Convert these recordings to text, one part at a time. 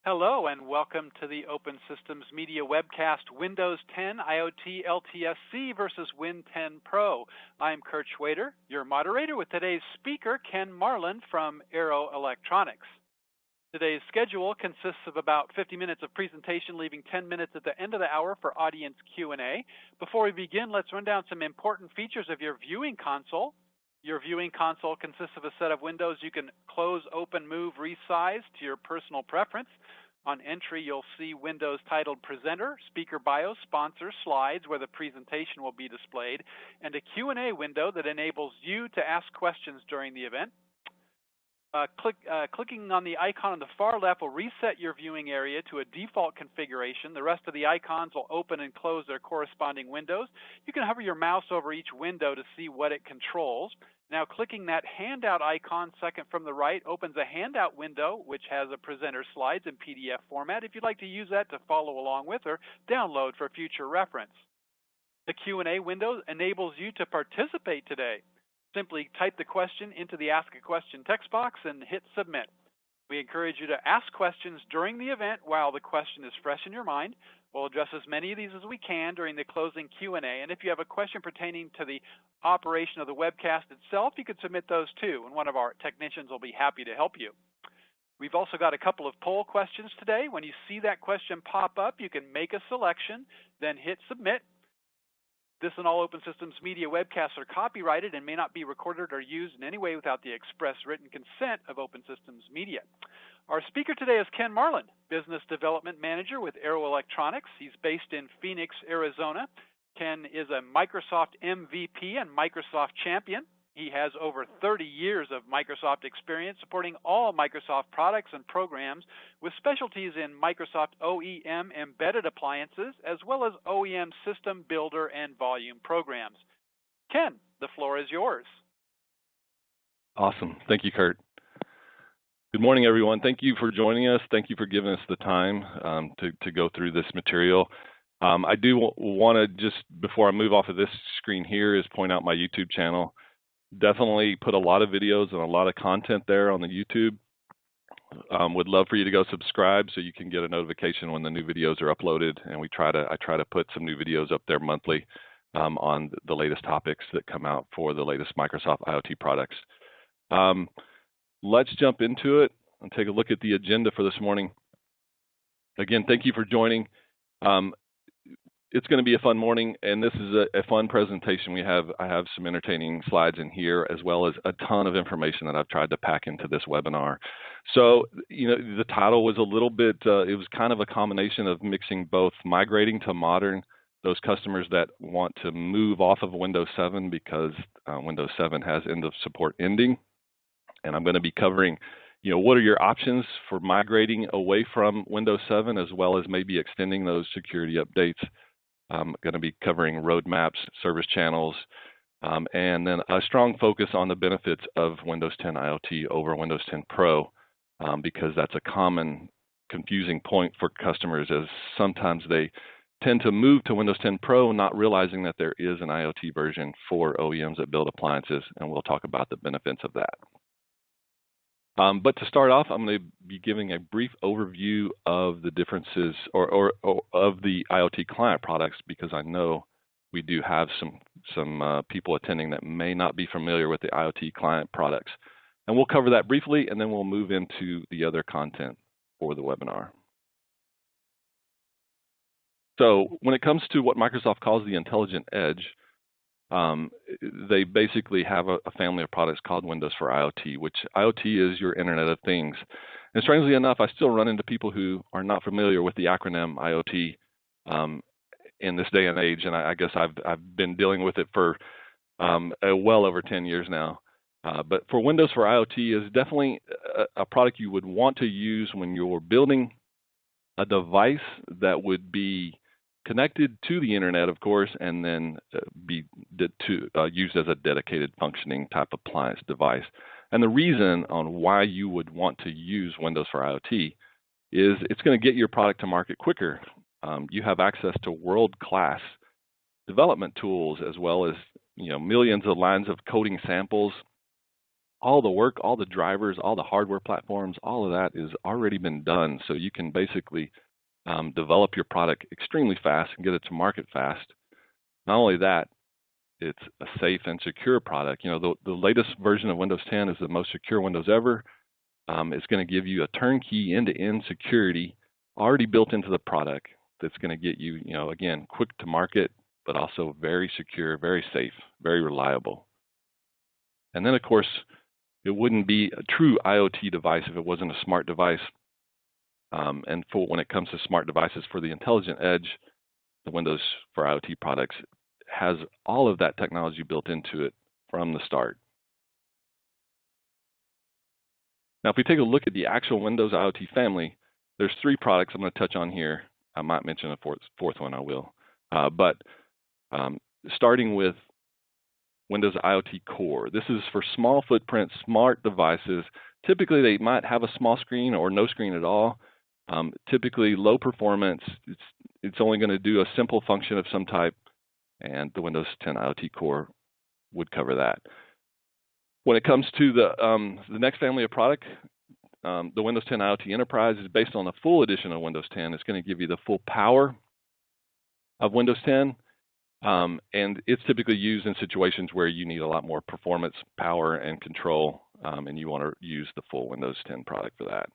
Hello and welcome to the Open Systems Media Webcast Windows 10 IoT LTSC versus Win 10 Pro. I'm Kurt Schwader, your moderator, with today's speaker, Ken Marlin from Arrow Electronics. Today's schedule consists of about 50 minutes of presentation, leaving 10 minutes at the end of the hour for audience Q&A. Before we begin, let's run down some important features of your viewing console. Your viewing console consists of a set of windows you can close, open, move, resize to your personal preference. On entry, you'll see windows titled Presenter, Speaker Bio, Sponsor, Slides, where the presentation will be displayed, and a Q&A window that enables you to ask questions during the event. Clicking on the icon on the far left will reset your viewing area to a default configuration. The rest of the icons will open and close their corresponding windows. You can hover your mouse over each window to see what it controls. Now, clicking that handout icon second from the right opens a handout window which has a presenter slides in PDF format if you'd like to use that to follow along with or download for future reference. The Q&A window enables you to participate today. Simply type the question into the Ask a Question text box and hit Submit. We encourage you to ask questions during the event while the question is fresh in your mind. We'll address as many of these as we can during the closing Q&A, and if you have a question pertaining to the operation of the webcast itself, you can submit those too, and one of our technicians will be happy to help you. We've also got a couple of poll questions today. When you see that question pop up, you can make a selection, then hit Submit. This and all Open Systems Media webcasts are copyrighted and may not be recorded or used in any way without the express written consent of Open Systems Media. Our speaker today is Ken Marlin, Business Development Manager with Arrow Electronics. He's based in Phoenix, Arizona. Ken is a Microsoft MVP and Microsoft champion. He has over 30 years of Microsoft experience supporting all Microsoft products and programs with specialties in Microsoft OEM embedded appliances as well as OEM system builder and volume programs. Ken, the floor is yours. Awesome. Thank you, Kurt. Good morning, everyone. Thank you for joining us. Thank you for giving us the time to go through this material. I do want to just, before I move off of this screen here, is point out my YouTube channel. Definitely put a lot of videos and a lot of content there on the YouTube. Would love for you to go subscribe so you can get a notification when the new videos are uploaded. And I try to put some new videos up there monthly on the latest topics that come out for the latest Microsoft IoT products. Let's jump into it and take a look at the agenda for this morning. Again, thank you for joining. It's going to be a fun morning, and this is a fun presentation. I have some entertaining slides in here, as well as a ton of information that I've tried to pack into this webinar. So, the title was a little bit, it was kind of a combination of mixing both migrating to modern, those customers that want to move off of Windows 7 because Windows 7 has end of support ending. And I'm going to be covering, what are your options for migrating away from Windows 7, as well as maybe extending those security updates. I'm going to be covering roadmaps, service channels, and then a strong focus on the benefits of Windows 10 IoT over Windows 10 Pro, because that's a common confusing point for customers, as sometimes they tend to move to Windows 10 Pro not realizing that there is an IoT version for OEMs that build appliances, and we'll talk about the benefits of that. But to start off, I'm going to be giving a brief overview of the differences or of the IoT client products, because I know we do have some people attending that may not be familiar with the IoT client products. And we'll cover that briefly, and then we'll move into the other content for the webinar. So when it comes to what Microsoft calls the intelligent edge, they basically have a family of products called Windows for IoT, which IoT is your Internet of Things. And strangely enough, I still run into people who are not familiar with the acronym IoT in this day and age, and I guess I've been dealing with it for well over 10 years now. But for Windows for IoT is definitely a product you would want to use when you're building a device that would be connected to the internet, of course, and then be used as a dedicated functioning type appliance device. And the reason on why you would want to use Windows for IoT is it's going to get your product to market quicker. You have access to world-class development tools, as well as millions of lines of coding samples all the work, all the drivers, all the hardware platforms, all of that is already been done. So you can basically develop your product extremely fast and get it to market fast. Not only that, it's a safe and secure product. You know, the latest version of Windows 10 is the most secure Windows ever. It's going to give you a turnkey end-to-end security already built into the product that's going to get you, you know, again, quick to market, but also very secure, very safe, very reliable. And then, of course, it wouldn't be a true IoT device if it wasn't a smart device. And for when it comes to smart devices for the intelligent edge, the Windows for IoT products has all of that technology built into it from the start. Now, if we take a look at the actual Windows IoT family, there's 3 products I'm going to touch on here. I might mention a fourth one, I will. Starting with Windows IoT Core. This is for small footprint, smart devices. Typically, they might have a small screen or no screen at all. Typically, low performance. It's only going to do a simple function of some type, and the Windows 10 IoT Core would cover that. When it comes to the next family of product, the Windows 10 IoT Enterprise is based on a full edition of Windows 10. It's going to give you the full power of Windows 10. And it's typically used in situations where you need a lot more performance, power, and control, and you want to use the full Windows 10 product for that.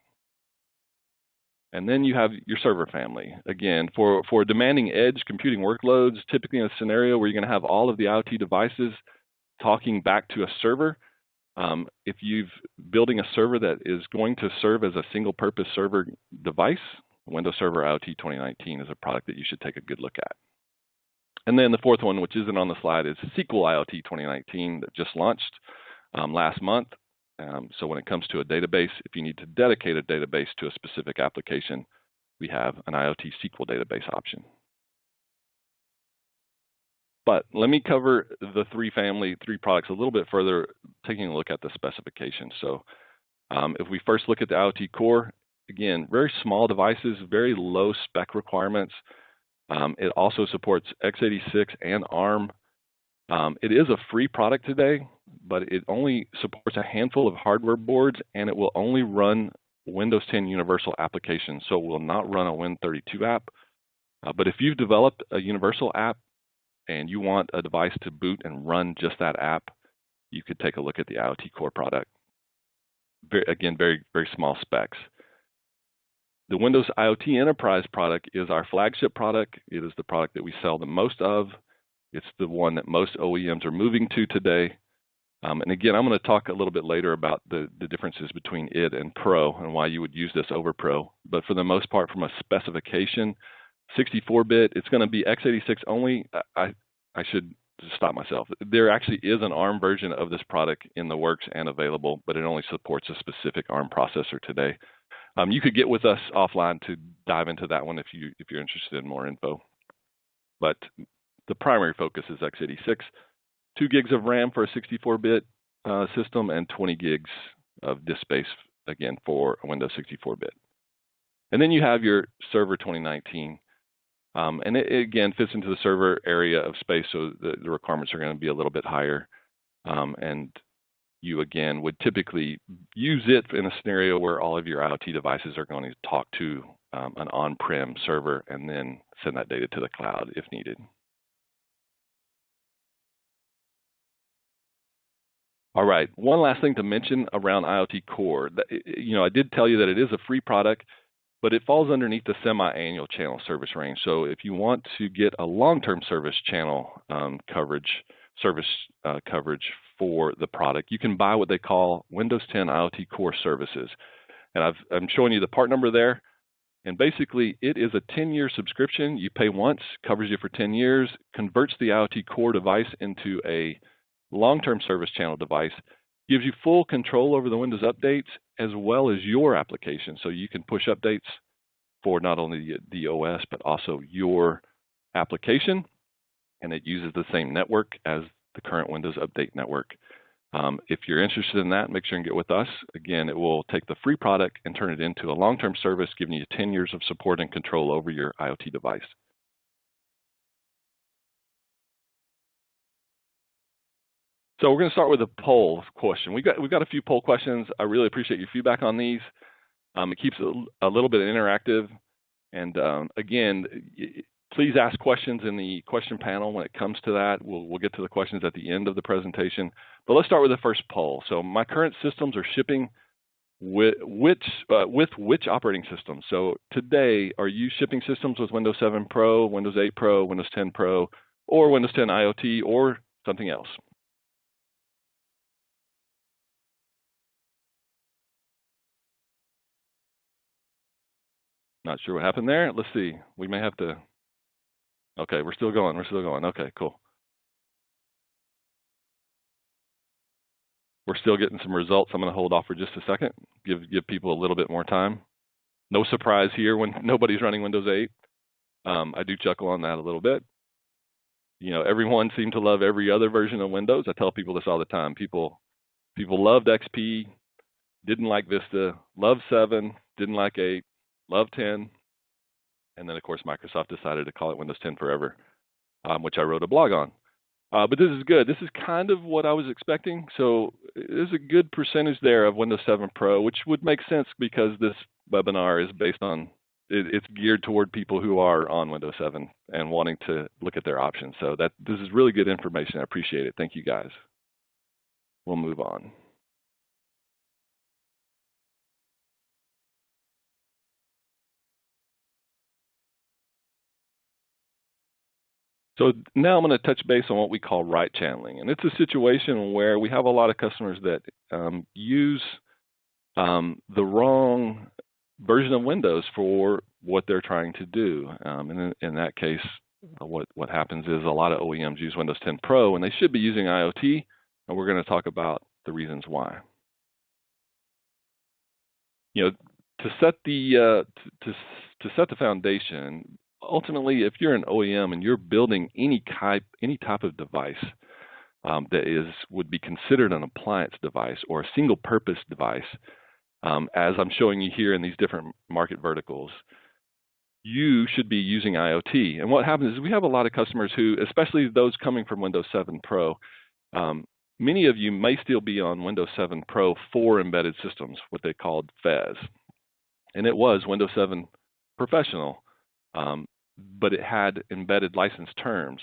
And then you have your server family. Again, for demanding edge computing workloads, typically in a scenario where you're going to have all of the IoT devices talking back to a server, if you're building a server that is going to serve as a single-purpose server device, Windows Server IoT 2019 is a product that you should take a good look at. And then the fourth one, which isn't on the slide, is SQL IoT 2019 that just launched last month. So when it comes to a database, if you need to dedicate a database to a specific application, we have an IoT SQL database option. But let me cover the 3 products a little bit further, taking a look at the specifications. So if we first look at the IoT Core, again, very small devices, very low spec requirements. It also supports x86 and ARM. It is a free product today, but it only supports a handful of hardware boards, and it will only run Windows 10 Universal applications, so it will not run a Win32 app. But if you've developed a Universal app and you want a device to boot and run just that app, you could take a look at the IoT Core product. Again, very, very small specs. The Windows IoT Enterprise product is our flagship product. It is the product that we sell the most of. It's the one that most OEMs are moving to today. And again, I'm going to talk a little bit later about the differences between it and Pro and why you would use this over Pro. But for the most part, from a specification, 64-bit, it's going to be x86 only. I should stop myself. There actually is an ARM version of this product in the works and available, but it only supports a specific ARM processor today. You could get with us offline to dive into that one if you're interested in more info. But the primary focus is x86, 2 gigs of RAM for a 64-bit system, and 20 gigs of disk space, again, for a Windows 64-bit. And then you have your Server 2019. And it again fits into the server area of space, so the requirements are going to be a little bit higher. And you, again, would typically use it in a scenario where all of your IoT devices are going to talk to an on-prem server and then send that data to the cloud if needed. All right, one last thing to mention around IoT Core. I did tell you that it is a free product, but it falls underneath the semi-annual channel service range. So if you want to get a long-term service channel coverage for the product, you can buy what they call Windows 10 IoT Core services. And I'm showing you the part number there. And basically, it is a 10-year subscription. You pay once, covers you for 10 years, converts the IoT Core device into a long-term service channel device, gives you full control over the Windows updates as well as your application. So you can push updates for not only the OS, but also your application. And it uses the same network as the current Windows Update network. If you're interested in that, make sure and get with us. Again, it will take the free product and turn it into a long-term service, giving you 10 years of support and control over your IoT device. So we're going to start with a poll question. We've got a few poll questions. I really appreciate your feedback on these. It keeps it a little bit interactive. And again, please ask questions in the question panel when it comes to that. We'll get to the questions at the end of the presentation. But let's start with the first poll. So my current systems are shipping with which operating system? So today, are you shipping systems with Windows 7 Pro, Windows 8 Pro, Windows 10 Pro, or Windows 10 IoT, or something else? Not sure what happened there. Let's see. We may have to. Okay, we're still going. We're still going. Okay, cool. We're still getting some results. I'm going to hold off for just a second. Give people a little bit more time. No surprise here when nobody's running Windows 8. I do chuckle on that a little bit. You know, everyone seemed to love every other version of Windows. I tell people this all the time. People loved XP, didn't like Vista, loved 7, didn't like 8, loved 10, and then of course Microsoft decided to call it Windows 10 Forever, which I wrote a blog on. But this is good. This is kind of what I was expecting. So there's a good percentage there of Windows 7 Pro, which would make sense because this webinar is based on, it's geared toward people who are on Windows 7 and wanting to look at their options. So this is really good information. I appreciate it. Thank you, guys. We'll move on. So now I'm going to touch base on what we call right channeling. And it's a situation where we have a lot of customers that use the wrong version of Windows for what they're trying to do. And in that case, what happens is a lot of OEMs use Windows 10 Pro, and they should be using IoT, and we're going to talk about the reasons why. You know, to set the foundation, ultimately, if you're an OEM and you're building any type of device that would be considered an appliance device or a single-purpose device, as I'm showing you here in these different market verticals, you should be using IoT. And what happens is we have a lot of customers who, especially those coming from Windows 7 Pro, many of you may still be on Windows 7 Pro for embedded systems, what they called FES. And it was Windows 7 Professional, but it had embedded license terms,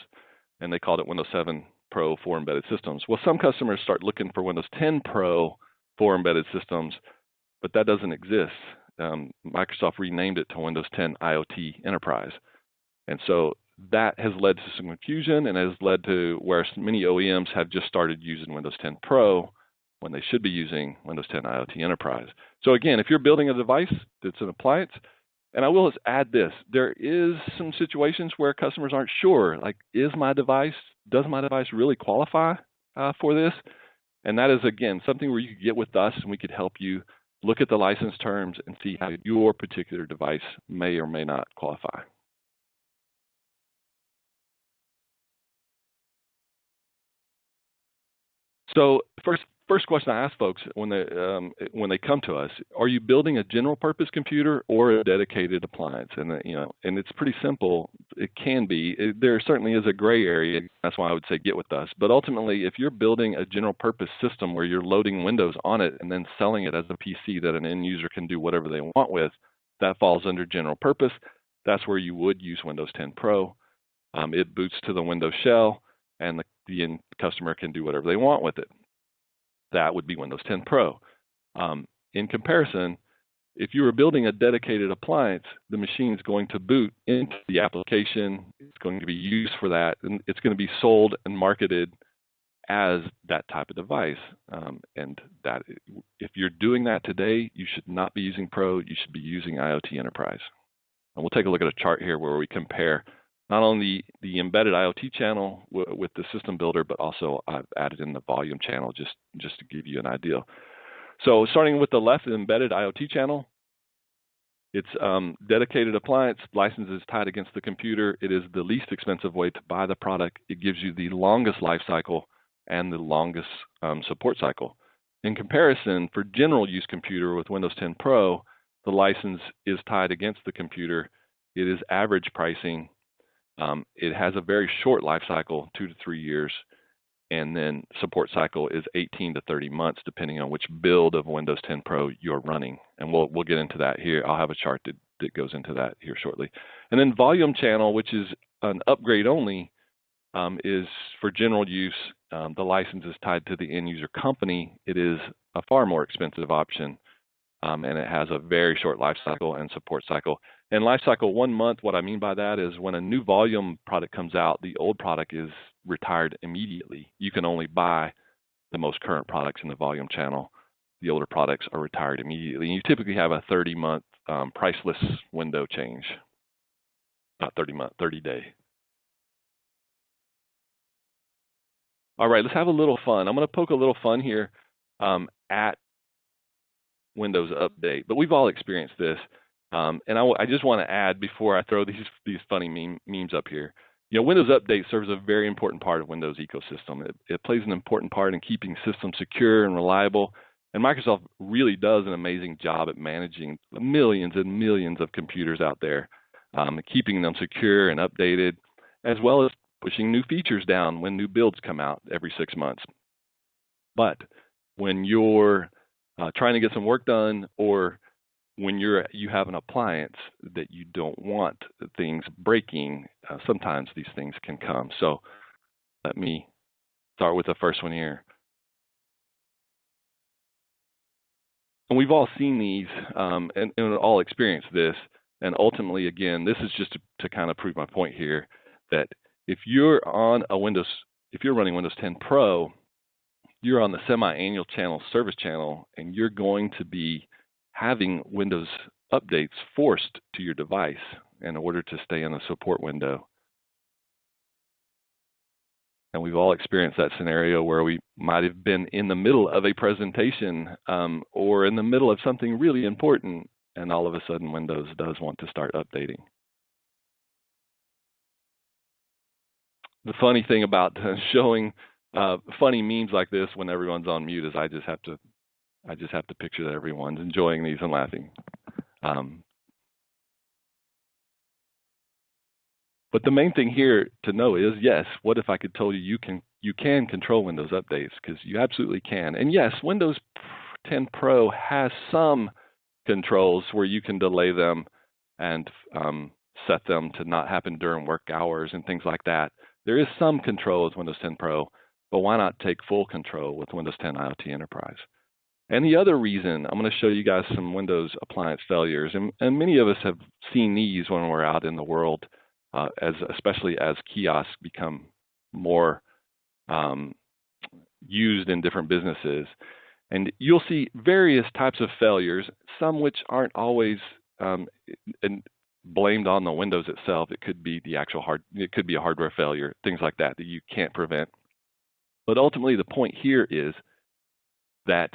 and they called it Windows 7 Pro for embedded systems. Well, some customers start looking for Windows 10 Pro for embedded systems, but that doesn't exist. Microsoft renamed it to Windows 10 IoT Enterprise. And so that has led to some confusion and has led to where many OEMs have just started using Windows 10 Pro when they should be using Windows 10 IoT Enterprise. So again, if you're building a device that's an appliance, and I will just add this, there is some situations where customers aren't sure, like, does my device really qualify for this? And that is, again, something where you could get with us and we could help you look at the license terms and see how your particular device may or may not qualify. So first question I ask folks when they come to us: are you building a general purpose computer or a dedicated appliance? And and it's pretty simple. It can be. There certainly is a gray area. That's why I would say get with us. But ultimately, if you're building a general purpose system where you're loading Windows on it and then selling it as a PC that an end user can do whatever they want with, that falls under general purpose. That's where you would use Windows 10 Pro. It boots to the Windows shell, and the end customer can do whatever they want with it. That would be Windows 10 Pro. In comparison, if you were building a dedicated appliance, the machine is going to boot into the application. It's going to be used for that, and it's going to be sold and marketed as that type of device. And that, if you're doing that today, you should not be using Pro. You should be using IoT Enterprise. And we'll take a look at a chart here where we compare not only the embedded IoT channel with the system builder, but also I've added in the volume channel just to give you an idea. So starting with the left, the embedded IoT channel, it's dedicated appliance, license is tied against the computer. It is the least expensive way to buy the product. It gives you the longest life cycle and the longest support cycle. In comparison, for general use computer with Windows 10 Pro, the license is tied against the computer. It is average pricing. It has a very short life cycle, 2 to 3 years, and then support cycle is 18 to 30 months, depending on which build of Windows 10 Pro you're running. And we'll get into that here. I'll have a chart that goes into that here shortly. And then volume channel, which is an upgrade only, is for general use. The license is tied to the end user company. It is a far more expensive option, and it has a very short life cycle and support cycle. And life cycle 1 month, what I mean by that is when a new volume product comes out, the old product is retired immediately. You can only buy the most current products in the volume channel. The older products are retired immediately. And you typically have a 30-month priceless window change. Not 30-month, 30-day. All right, let's have a little fun. I'm going to poke a little fun here at Windows Update, but we've all experienced this. And I just want to add before I throw these funny memes up here. You know, Windows Update serves a very important part of Windows ecosystem. It plays an important part in keeping systems secure and reliable. And Microsoft really does an amazing job at managing millions and millions of computers out there, keeping them secure and updated, as well as pushing new features down when new builds come out every 6 months. But when you're trying to get some work done, or when you have an appliance that you don't want things breaking, sometimes these things can come. So let me start with the first one here. And we've all seen these and all experienced this. And ultimately, again, this is just to kind of prove my point here, that if you're on if you're running Windows 10 Pro, you're on the semi-annual channel, service channel, and you're going to be having Windows updates forced to your device in order to stay in the support window. And we've all experienced that scenario where we might have been in the middle of a presentation or in the middle of something really important, and all of a sudden Windows does want to start updating. The funny thing about showing funny memes like this when everyone's on mute is I just have to picture that everyone's enjoying these and laughing. But the main thing here to know is, yes, what if I could tell you you can control Windows updates? Because you absolutely can. And yes, Windows 10 Pro has some controls where you can delay them and set them to not happen during work hours and things like that. There is some control with Windows 10 Pro, but why not take full control with Windows 10 IoT Enterprise? And the other reason, I'm going to show you guys some Windows appliance failures, and many of us have seen these when we're out in the world, especially as kiosks become more used in different businesses. And you'll see various types of failures, some which aren't always blamed on the Windows itself. It could be the actual it could be a hardware failure, things like that you can't prevent. But ultimately, the point here is that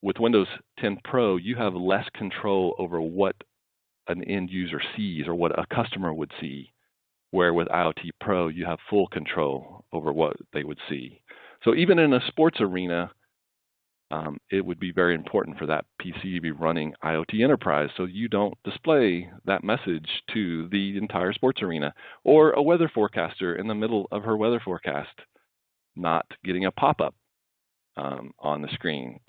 with Windows 10 Pro, you have less control over what an end user sees or what a customer would see, where with IoT Pro, you have full control over what they would see. So even in a sports arena, it would be very important for that PC to be running IoT Enterprise so you don't display that message to the entire sports arena, or a weather forecaster in the middle of her weather forecast not getting a pop-up on the screen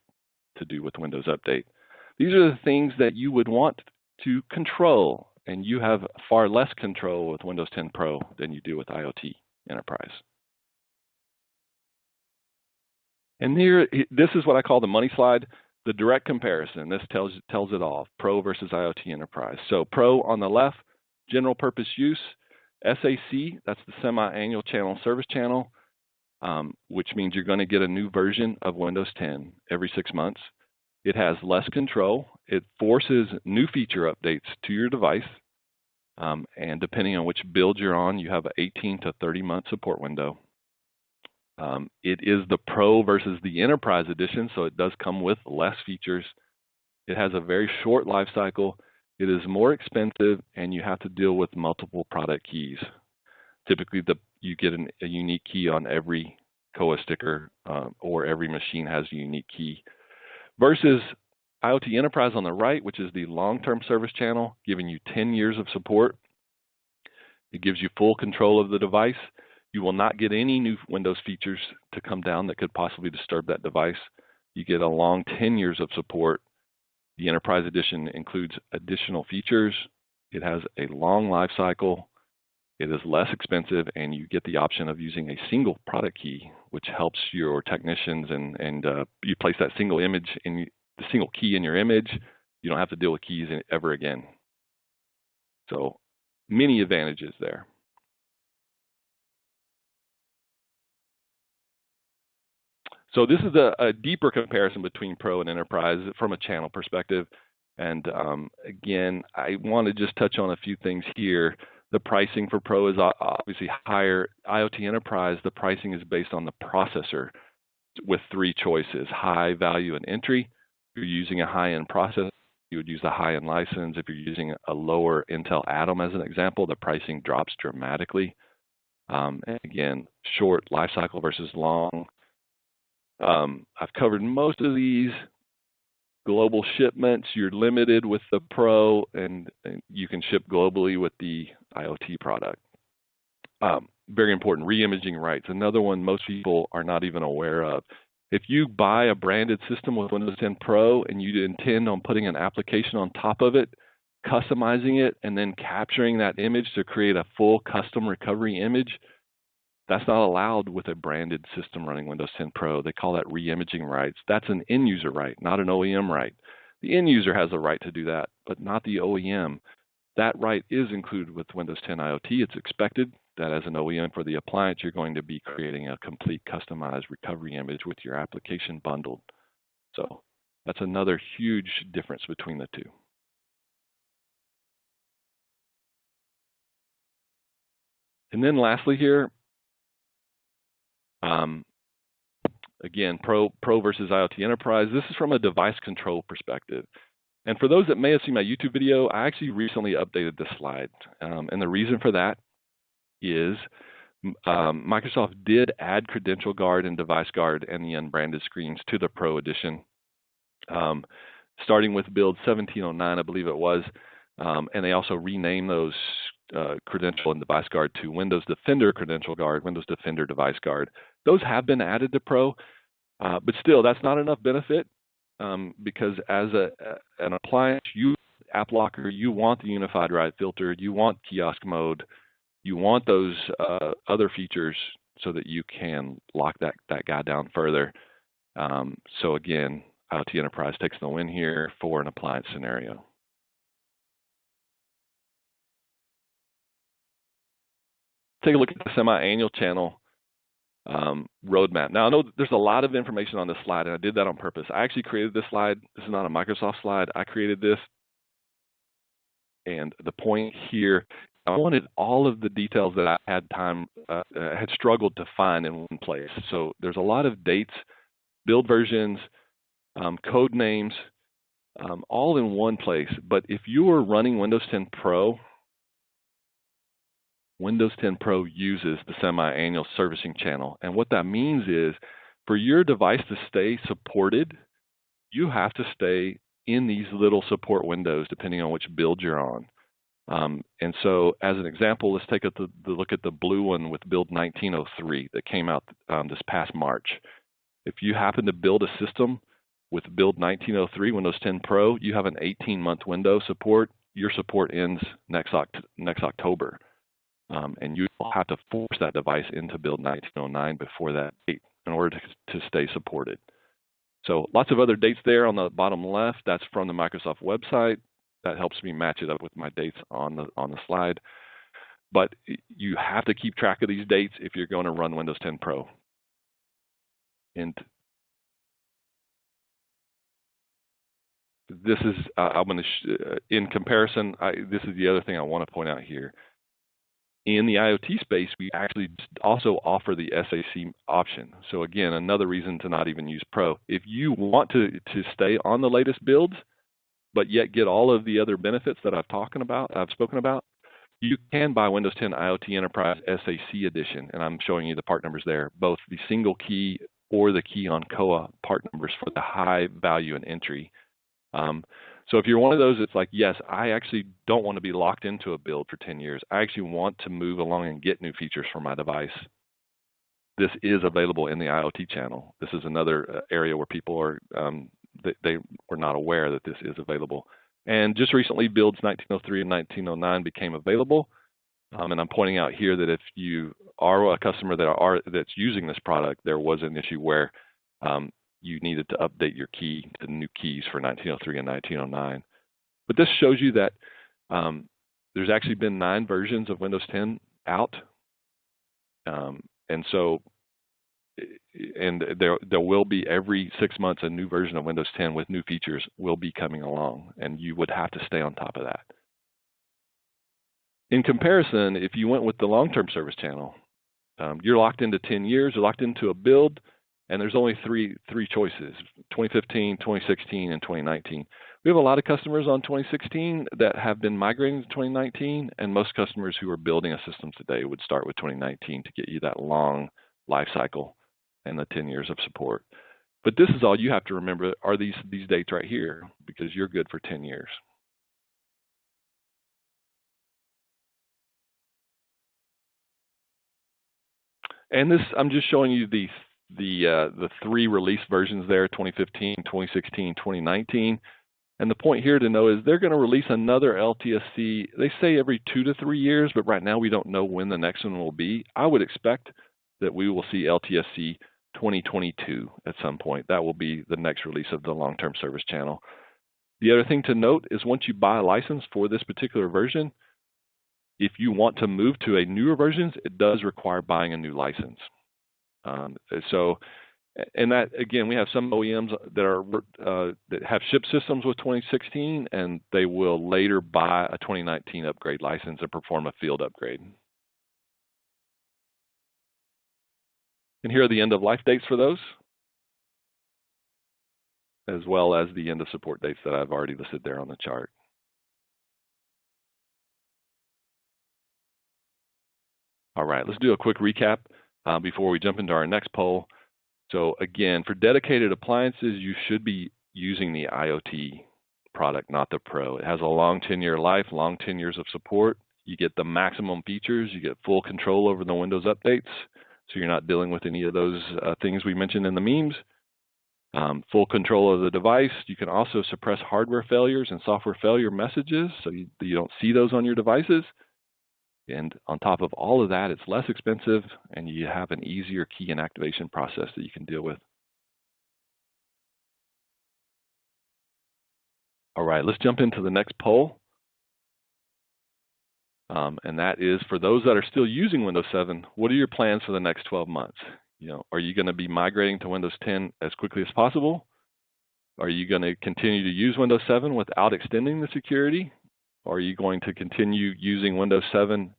to do with Windows Update. These are the things that you would want to control, and you have far less control with Windows 10 Pro than you do with IoT Enterprise. And here, this is what I call the money slide, the direct comparison. This tells it all, Pro versus IoT Enterprise. So Pro on the left, general purpose use, SAC, that's the semi-annual channel service channel, which means you're going to get a new version of Windows 10 every 6 months. It has less control. It forces new feature updates to your device. And depending on which build you're on, you have an 18 to 30 month support window. It is the Pro versus the Enterprise edition, so it does come with less features. It has a very short life cycle. It is more expensive, and you have to deal with multiple product keys. Typically, you get a unique key on every COA sticker, or every machine has a unique key. Versus IoT Enterprise on the right, which is the long-term service channel, giving you 10 years of support. It gives you full control of the device. You will not get any new Windows features to come down that could possibly disturb that device. You get a long 10 years of support. The Enterprise Edition includes additional features. It has a long life cycle. It is less expensive, and you get the option of using a single product key, which helps your technicians, and you place that single image in the single key in your image. You don't have to deal with keys ever again. So many advantages there. So this is a deeper comparison between Pro and Enterprise from a channel perspective. And again, I want to just touch on a few things here. The pricing for Pro is obviously higher. IoT Enterprise, the pricing is based on the processor with 3 choices: high, value, and entry. If you're using a high-end processor, you would use the high-end license. If you're using a lower Intel Atom, as an example, the pricing drops dramatically. And again, short life cycle versus long. I've covered most of these. Global shipments, you're limited with the Pro, and you can ship globally with the IoT product. Very important, re-imaging rights. Another one most people are not even aware of. If you buy a branded system with Windows 10 Pro and you intend on putting an application on top of it, customizing it, and then capturing that image to create a full custom recovery image, that's not allowed with a branded system running Windows 10 Pro. They call that re-imaging rights. That's an end user right, not an OEM right. The end user has the right to do that, but not the OEM. That right is included with Windows 10 IoT. It's expected that as an OEM for the appliance, you're going to be creating a complete customized recovery image with your application bundled. So that's another huge difference between the two. And then lastly here, again, Pro versus IoT Enterprise. This is from a device control perspective. And for those that may have seen my YouTube video, I actually recently updated this slide. And the reason for that is Microsoft did add Credential Guard and Device Guard and the unbranded screens to the Pro Edition, starting with build 1709, I believe it was. And they also renamed those Credential and Device Guard to Windows Defender Credential Guard, Windows Defender Device Guard. Those have been added to Pro, but still, that's not enough benefit because as an appliance, app locker, you want the unified write filter, you want kiosk mode, you want those other features so that you can lock that guy down further. So again, IoT Enterprise takes the win here for an appliance scenario. Take a look at the semi-annual channel roadmap. Now, I know there's a lot of information on this slide, and I did that on purpose. I actually created this slide. This is not a Microsoft slide. I created this. And the point here, I wanted all of the details that I had struggled to find in one place. So there's a lot of dates, build versions, code names, all in one place. But if you are running Windows 10 Pro, Windows 10 Pro uses the semi-annual servicing channel. And what that means is for your device to stay supported, you have to stay in these little support windows depending on which build you're on. And so as an example, let's take a look at the blue one with build 1903 that came out this past March. If you happen to build a system with build 1903 Windows 10 Pro, you have an 18-month window support. Your support ends next October. And you will have to force that device into build 1909 before that date in order to stay supported. So lots of other dates there on the bottom left. That's from the Microsoft website. That helps me match it up with my dates on the slide. But you have to keep track of these dates if you're going to run Windows 10 Pro. And this is, I'm going to, in comparison, this is the other thing I want to point out here. In the IoT space, we actually also offer the SAC option. So again, another reason to not even use Pro. If you want to stay on the latest builds, but yet get all of the other benefits that I've spoken about, you can buy Windows 10 IoT Enterprise SAC Edition, and I'm showing you the part numbers there, both the single key or the key on COA part numbers for the high value and entry. So if you're one of those, it's like, yes, I actually don't want to be locked into a build for 10 years. I actually want to move along and get new features for my device. this is available in the IoT channel. This is another area where people are, they were not aware that this is available. And just recently, builds 1903 and 1909 became available. And I'm pointing out here that if you are a customer that's using this product, there was an issue where you needed to update your key to new keys for 1903 and 1909. But this shows you that there's actually been 9 versions of Windows 10 out. And so, and there will be every 6 months a new version of Windows 10 with new features will be coming along, and you would have to stay on top of that. In comparison, if you went with the long-term service channel, you're locked into 10 years, you're locked into a build, and there's only three choices: 2015, 2016, and 2019. We have a lot of customers on 2016 that have been migrating to 2019, and most customers who are building a system today would start with 2019 to get you that long life cycle and the 10 years of support. But this is all you have to remember are these dates right here, because you're good for 10 years. And this, I'm just showing you the 3 release versions there: 2015, 2016, 2019. And the point here to know is they're going to release another LTSC. They say every 2 to 3 years, but right now we don't know when the next one will be. I would expect that we will see LTSC 2022 at some point. That will be the next release of the long-term service channel. The other thing to note is once you buy a license for this particular version, if you want to move to a newer version, it does require buying a new license. And that, again, we have some OEMs that have shipped systems with 2016, and they will later buy a 2019 upgrade license and perform a field upgrade. And here are the end of life dates for those, as well as the end of support dates that I've already listed there on the chart. All right, let's do a quick recap before we jump into our next poll. So again, for dedicated appliances, you should be using the IoT product, not the Pro. It has a long 10-year life, long 10 years of support. You get the maximum features. You get full control over the Windows updates, so you're not dealing with any of those things we mentioned in the memes. Full control of the device. You can also suppress hardware failures and software failure messages, so you don't see those on your devices. And on top of all of that, it's less expensive, and you have an easier key and activation process that you can deal with. All right, let's jump into the next poll. And that is for those that are still using Windows 7, what are your plans for the next 12 months? Are you going to be migrating to Windows 10 as quickly as possible? Are you going to continue to use Windows 7 without extending the security? Or are you going to continue using Windows 7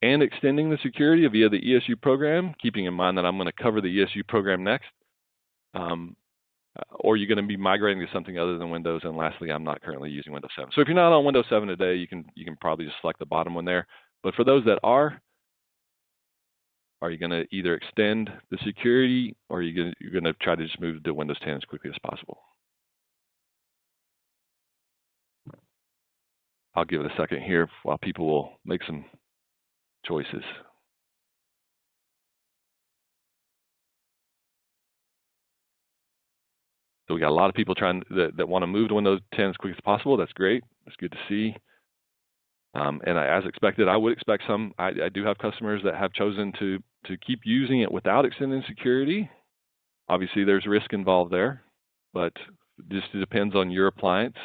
and extending the security via the ESU program, keeping in mind that I'm going to cover the ESU program next? Or are you going to be migrating to something other than Windows? And lastly, I'm not currently using Windows 7. So if you're not on Windows 7 today, you can probably just select the bottom one there. But for those that are you going to either extend the security, or you're going to try to just move to Windows 10 as quickly as possible? I'll give it a second here while people will make some choices. So we got a lot of people that want to move to Windows 10 as quick as possible. That's great. That's good to see. And as expected, I would expect some. I do have customers that have chosen to keep using it without extending security. Obviously, there's risk involved there, but just depends on your appliance.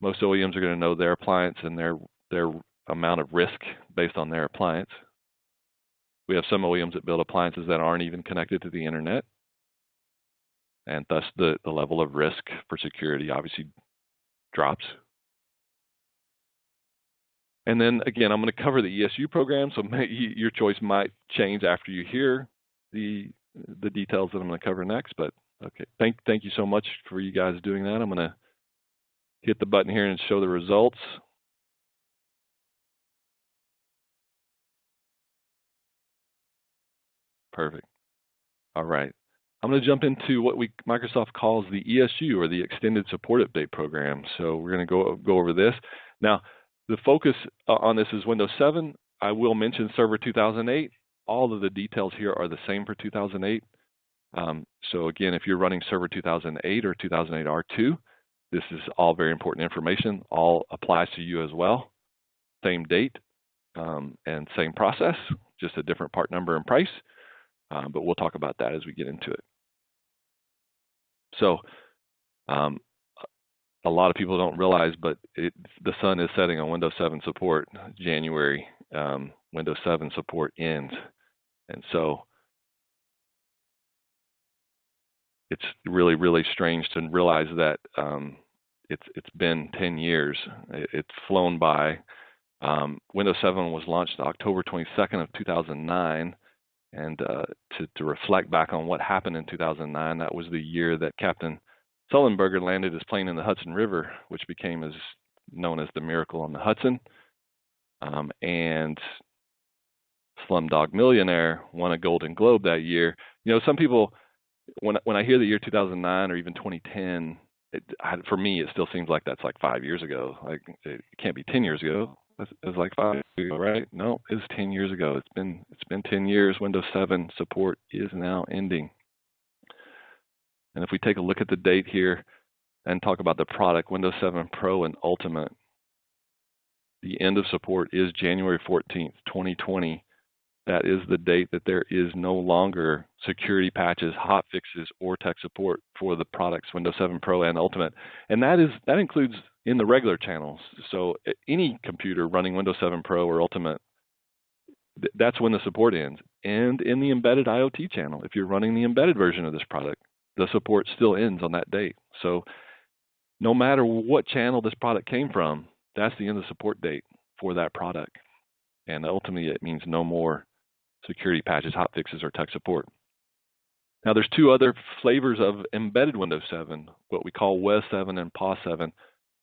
Most OEMs are going to know their appliance and their amount of risk based on their appliance. We have some OEMs that build appliances that aren't even connected to the internet, and thus the level of risk for security obviously drops. And then again, I'm going to cover the ESU program, so your choice might change after you hear the details that I'm going to cover next. But okay, thank you so much for you guys doing that. I'm going to hit the button here and show the results. Perfect. All right. I'm going to jump into what Microsoft calls the ESU, or the Extended Support Update Program. So we're going to go over this. Now, the focus on this is Windows 7. I will mention Server 2008 all of the details here are the same for 2008. So again, if you're running Server 2008 or 2008 R2, this is all very important information, all applies to you as well. Same date and same process, just a different part number and price, but we'll talk about that as we get into it. So a lot of people don't realize, but the sun is setting on Windows 7 support. January, Windows 7 support ends. And so it's really, really strange to realize that it's been 10 years. It's flown by. Windows 7 was launched October 22nd of 2009. And to reflect back on what happened in 2009, that was the year that Captain Sullenberger landed his plane in the Hudson River, which became known as the Miracle on the Hudson. And Slumdog Millionaire won a Golden Globe that year. You know, some people, when I hear the year 2009 or even 2010, for me, it still seems like that's like 5 years ago. Like it can't be 10 years ago. It's like 5 years ago, right? No, it's 10 years ago. It's been 10 years. Windows 7 support is now ending. And if we take a look at the date here and talk about the product, Windows 7 Pro and Ultimate, the end of support is January 14th, 2020. That is the date that there is no longer security patches, hot fixes, or tech support for the products Windows 7 Pro and Ultimate. And that includes in the regular channels. So any computer running Windows 7 Pro or Ultimate, that's when the support ends. And in the embedded IoT channel, if you're running the embedded version of this product, the support still ends on that date. So no matter what channel this product came from, that's the end of support date for that product. And ultimately, it means no more security patches, hot fixes, or tech support. Now, there's two other flavors of embedded Windows 7, what we call WES 7 and PAW 7.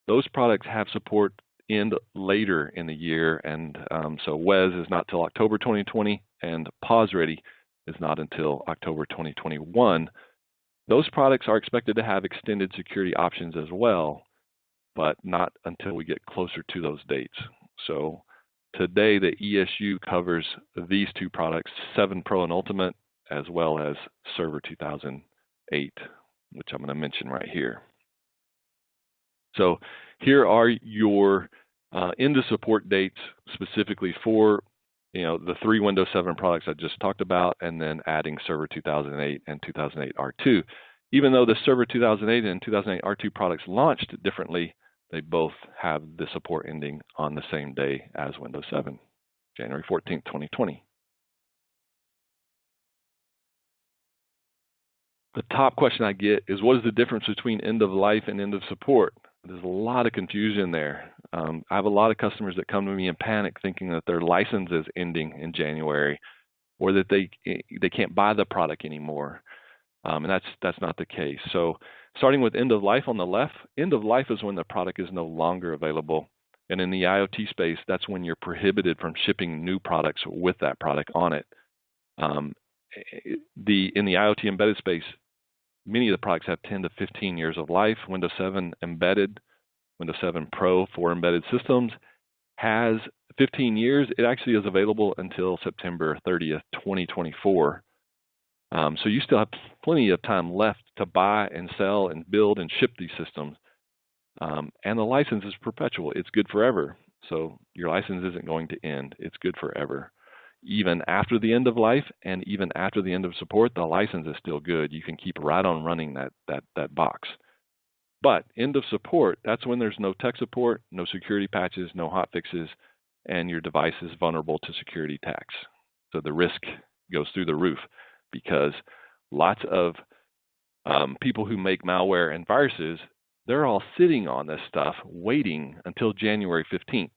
Those products have support end later in the year, and so WES is not till October 2020, and PAW's Ready is not until October 2021. Those products are expected to have extended security options as well, but not until we get closer to those dates. So today, the ESU covers these two products, 7 Pro and Ultimate, as well as Server 2008, which I'm going to mention right here. So here are your end of support dates specifically for the 3 Windows 7 products I just talked about, and then adding Server 2008 and 2008 R2. Even though the Server 2008 and 2008 R2 products launched differently, they both have the support ending on the same day as Windows 7, January 14th, 2020. The top question I get is, what is the difference between end of life and end of support? There's a lot of confusion there. I have a lot of customers that come to me in panic thinking that their license is ending in January, or that they can't buy the product anymore. And that's not the case. So starting with end of life on the left, end of life is when the product is no longer available. And in the IoT space, that's when you're prohibited from shipping new products with that product on it. In the IoT embedded space, many of the products have 10 to 15 years of life. Windows 7 embedded, Windows 7 Pro for embedded systems has 15 years. It actually is available until September 30th, 2024. So you still have plenty of time left to buy and sell and build and ship these systems. And the license is perpetual. It's good forever. So your license isn't going to end. It's good forever. Even after the end of life and even after the end of support, the license is still good. You can keep right on running that box. But end of support, that's when there's no tech support, no security patches, no hot fixes, and your device is vulnerable to security attacks. So the risk goes through the roof, because lots of people who make malware and viruses, they're all sitting on this stuff waiting until January 15th,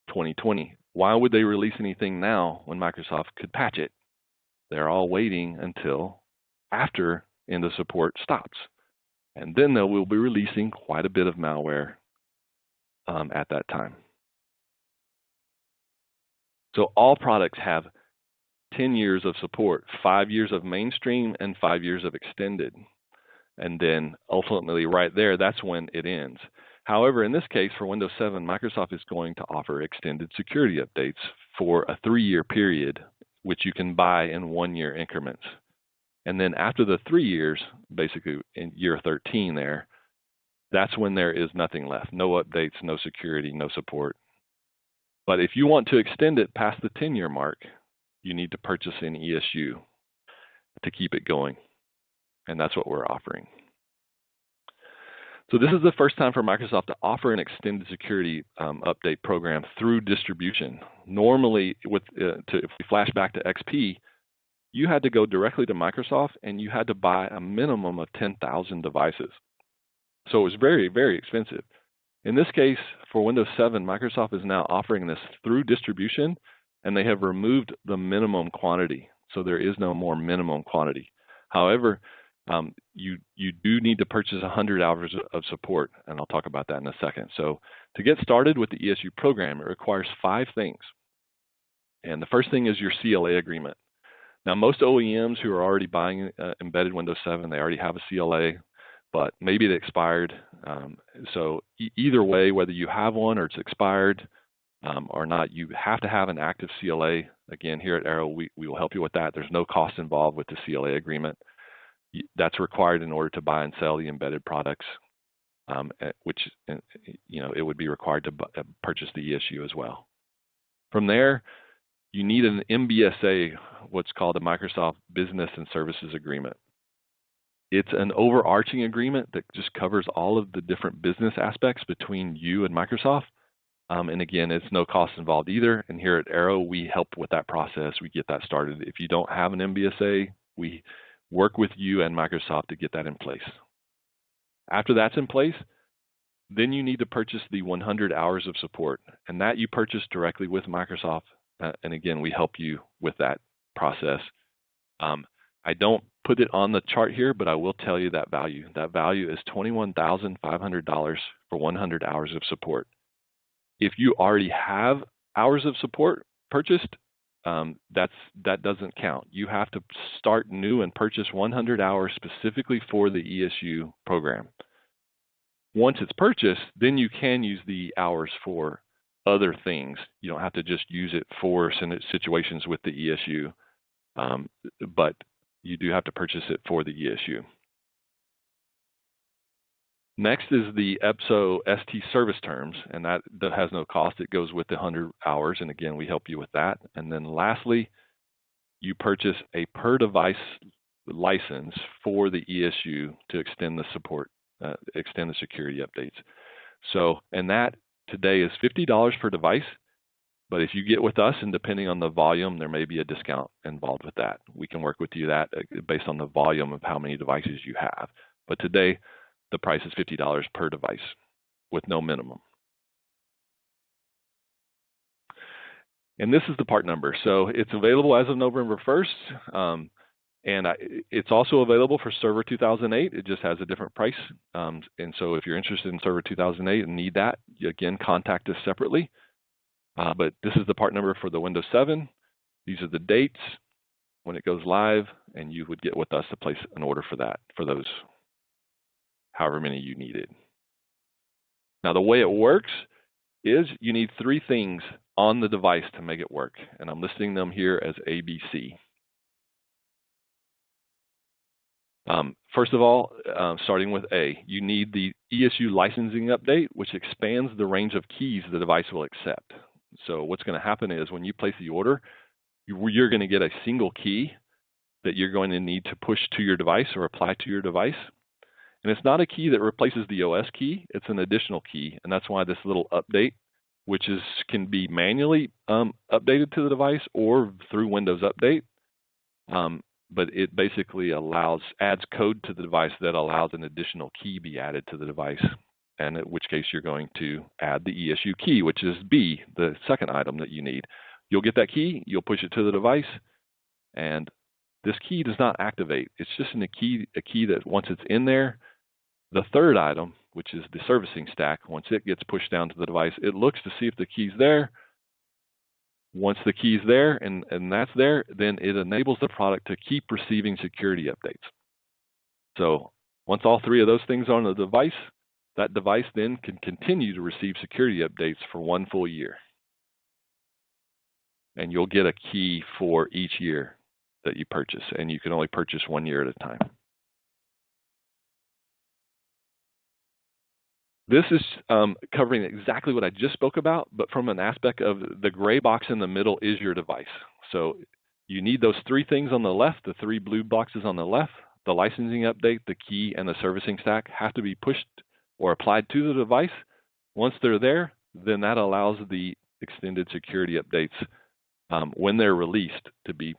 2020. Why would they release anything now when Microsoft could patch it? They're all waiting until after end of support stops. And then they will be releasing quite a bit of malware at that time. So all products have 10 years of support, 5 years of mainstream and 5 years of extended. And then ultimately right there, that's when it ends. However, in this case, for Windows 7, Microsoft is going to offer extended security updates for a 3-year period which you can buy in 1-year increments. And then after the 3 years, basically in year 13 there, that's when there is nothing left. No updates, no security, no support. But if you want to extend it past the 10-year mark, you need to purchase an ESU to keep it going. And that's what we're offering. So this is the first time for Microsoft to offer an extended security update program through distribution. Normally, if we flash back to XP, you had to go directly to Microsoft and you had to buy a minimum of 10,000 devices. So it was very, very expensive. In this case, for Windows 7, Microsoft is now offering this through distribution, and they have removed the minimum quantity. So there is no more minimum quantity. However, you do need to purchase 100 hours of support, and I'll talk about that in a second. So to get started with the ESU program, it requires 5 things. And the first thing is your CLA agreement. Now, most OEMs who are already buying embedded Windows 7, they already have a CLA, but maybe it expired. So either way, whether you have one or it's expired or not, you have to have an active CLA. Again, here at Arrow, we will help you with that. There's no cost involved with the CLA agreement. That's required in order to buy and sell the embedded products, which, it would be required to purchase the ESU as well. From there, you need an MBSA, what's called a Microsoft Business and Services Agreement. It's an overarching agreement that just covers all of the different business aspects between you and Microsoft. And again, it's no cost involved either. And here at Arrow, we help with that process. We get that started. If you don't have an MBSA, we work with you and Microsoft to get that in place. After that's in place, then you need to purchase the 100 hours of support. And that you purchase directly with Microsoft. And again, we help you with that process. I don't put it on the chart here, but I will tell you that value. That value is $21,500 for 100 hours of support. If you already have hours of support purchased, that doesn't count. You have to start new and purchase 100 hours specifically for the ESU program. Once it's purchased, then you can use the hours for other things. You don't have to just use it for situations with the ESU, but you do have to purchase it for the ESU. Next is the EPSO ST service terms, and that has no cost. It goes with the 100 hours, and again, we help you with that. And then lastly, you purchase a per device license for the ESU to extend the support, extend the security updates. So, and that today is $50 per device, but if you get with us, and depending on the volume, there may be a discount involved with that. We can work with you that based on the volume of how many devices you have. But today, the price is $50 per device with no minimum. And this is the part number. So it's available as of November 1st. And it's also available for Server 2008. It just has a different price. And so if you're interested in Server 2008 and need that, again, contact us separately. But this is the part number for the Windows 7. These are the dates when it goes live, and you would get with us to place an order for that, for those however many you needed. Now, the way it works is you need 3 things on the device to make it work, and I'm listing them here as ABC. First of all, starting with A, you need the ESU licensing update, which expands the range of keys the device will accept. So what's going to happen is when you place the order, you're going to get a single key that you're going to need to push to your device or apply to your device. And it's not a key that replaces the OS key, it's an additional key. And that's why this little update, which can be manually updated to the device or through Windows Update. But it basically adds code to the device that allows an additional key be added to the device, and in which case you're going to add the ESU key, which is B, the second item that you need. You'll get that key, you'll push it to the device, and this key does not activate. It's just a key that once it's in there, the third item, which is the servicing stack, once it gets pushed down to the device, it looks to see if the key's there. Once the key's there and that's there, then it enables the product to keep receiving security updates. So once all 3 of those things are on the device, that device then can continue to receive security updates for 1 full year. and you'll get a key for each year that you purchase, and you can only purchase 1 year at a time. This is covering exactly what I just spoke about, but from an aspect of the gray box in the middle is your device. So you need those 3 things on the left, the 3 blue boxes on the left, the licensing update, the key, and the servicing stack have to be pushed or applied to the device. Once they're there, then that allows the extended security updates, when they're released, to be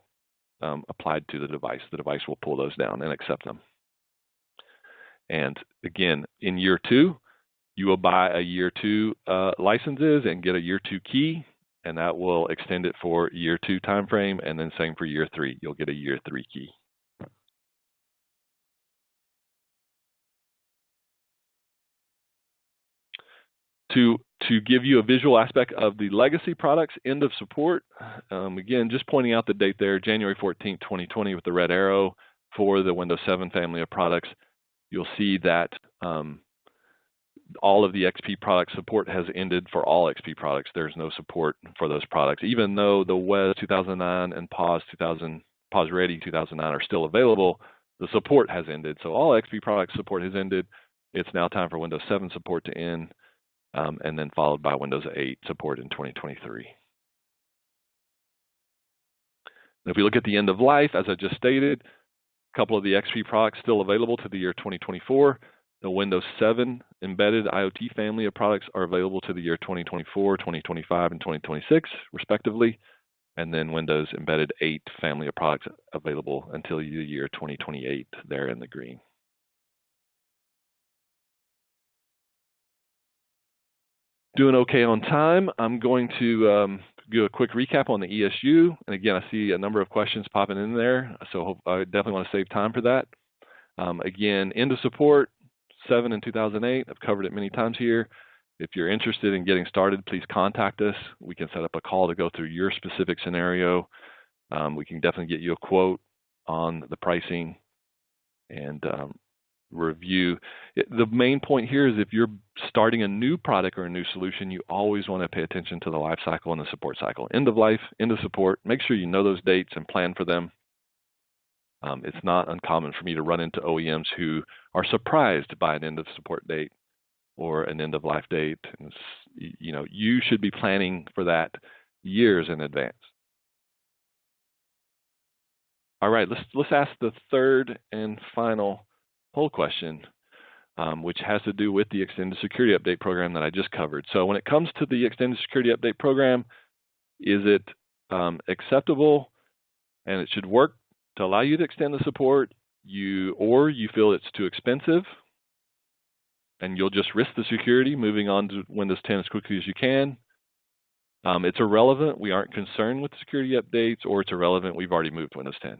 applied to the device. The device will pull those down and accept them. And again, in year 2, you will buy a year 2 licenses and get a year 2 key, and that will extend it for year 2 time frame, and then same for year 3. You'll get a year 3 key. To give you a visual aspect of the legacy products end of support, again, just pointing out the date there, January 14th, 2020 with the red arrow for the Windows 7 family of products. You'll see that all of the XP product support has ended for all XP products. There's no support for those products, even though the WES 2009 and POS Ready 2009 are still available. The support has ended. So all XP product support has ended. It's now time for Windows 7 support to end, and then followed by Windows 8 support in 2023. If we look at the end of life, as I just stated, a couple of the XP products still available to the year 2024. The Windows 7 embedded IoT family of products are available to the year 2024, 2025, and 2026, respectively. And then Windows Embedded 8 family of products available until the year 2028, there in the green. Doing okay on time. I'm going to do a quick recap on the ESU. And again, I see a number of questions popping in there, so I definitely want to save time for that. Again, end of support, 7 in 2008. I've covered it many times here. If you're interested in getting started, please contact us. We can set up a call to go through your specific scenario. We can definitely get you a quote on the pricing and review. The main point here is if you're starting a new product or a new solution, you always want to pay attention to the life cycle and the support cycle. End of life, end of support. Make sure you know those dates and plan for them. It's not uncommon for me to run into OEMs who are surprised by an end of support date or an end of life date. And you know, you should be planning for that years in advance. All right, let's ask the third and final poll question, which has to do with the Extended Security Update program that I just covered. So when it comes to the Extended Security Update program, is it acceptable and it should work to allow you to extend the support, or you feel it's too expensive and you'll just risk the security moving on to Windows 10 as quickly as you can? It's irrelevant, we aren't concerned with the security updates, or it's irrelevant, we've already moved to Windows 10.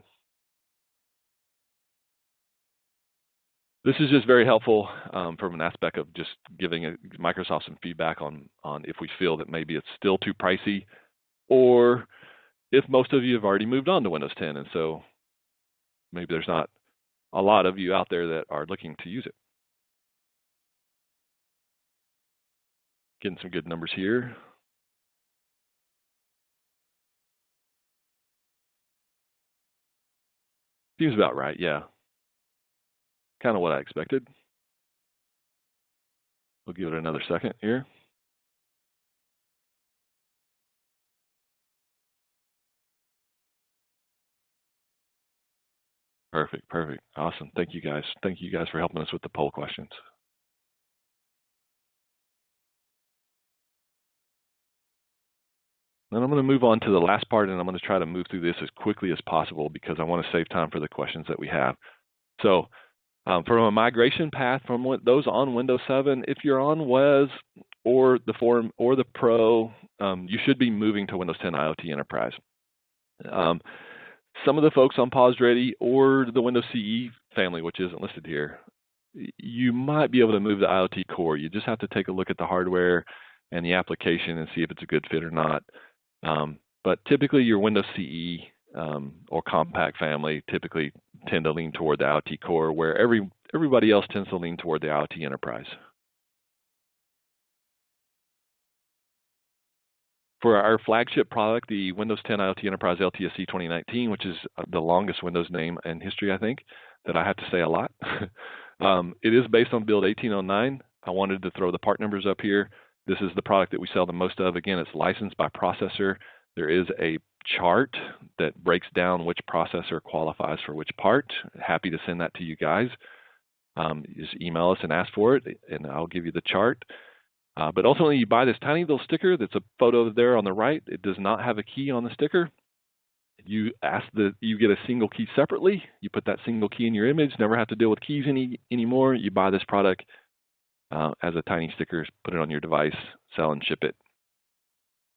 This is just very helpful from an aspect of just giving Microsoft some feedback on if we feel that maybe it's still too pricey, or if most of you have already moved on to Windows 10, and so maybe there's not a lot of you out there that are looking to use it. Getting some good numbers here. Seems about right, yeah. Kind of what I expected. We'll give it another second here. Perfect, perfect. Awesome. Thank you guys. Thank you guys for helping us with the poll questions. Then I'm going to move on to the last part, and I'm going to try to move through this as quickly as possible because I want to save time for the questions that we have. So from a migration path from those on Windows 7, if you're on WES or the Forum or the Pro, you should be moving to Windows 10 IoT Enterprise. Some of the folks on POS Ready or the Windows CE family, which isn't listed here, you might be able to move to IoT Core. You just have to take a look at the hardware and the application and see if it's a good fit or not. But typically your Windows CE or Compact family typically tend to lean toward the IoT Core, where everybody else tends to lean toward the IoT Enterprise. For our flagship product, the Windows 10 IoT Enterprise LTSC 2019, which is the longest Windows name in history, I think, that I have to say a lot. It is based on build 1809. I wanted to throw the part numbers up here. This is the product that we sell the most of. Again, it's licensed by processor. There is a chart that breaks down which processor qualifies for which part. Happy to send that to you guys. Just email us and ask for it, and I'll give you the chart. But ultimately, you buy this tiny little sticker that's a photo there on the right. It does not have a key on the sticker. You get a single key separately. You put that single key in your image. Never have to deal with keys anymore. You buy this product as a tiny sticker, put it on your device, sell and ship it,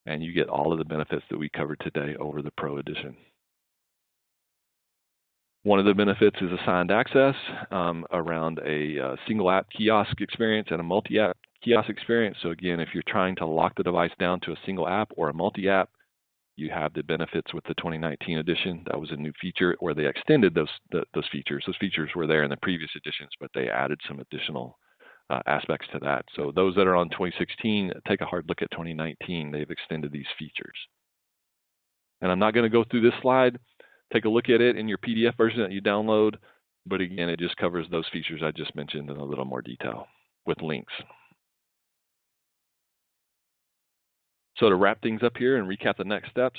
and you get all of the benefits that we covered today over the Pro Edition. One of the benefits is assigned access around a single app kiosk experience and a multi-app kiosk experience. So again, if you're trying to lock the device down to a single app or a multi-app, you have the benefits with the 2019 edition. That was a new feature, or they extended those features. Those features were there in the previous editions, but they added some additional aspects to that. So those that are on 2016, take a hard look at 2019. They've extended these features. And I'm not going to go through this slide. Take a look at it in your PDF version that you download. But again, it just covers those features I just mentioned in a little more detail with links. So to wrap things up here and recap the next steps,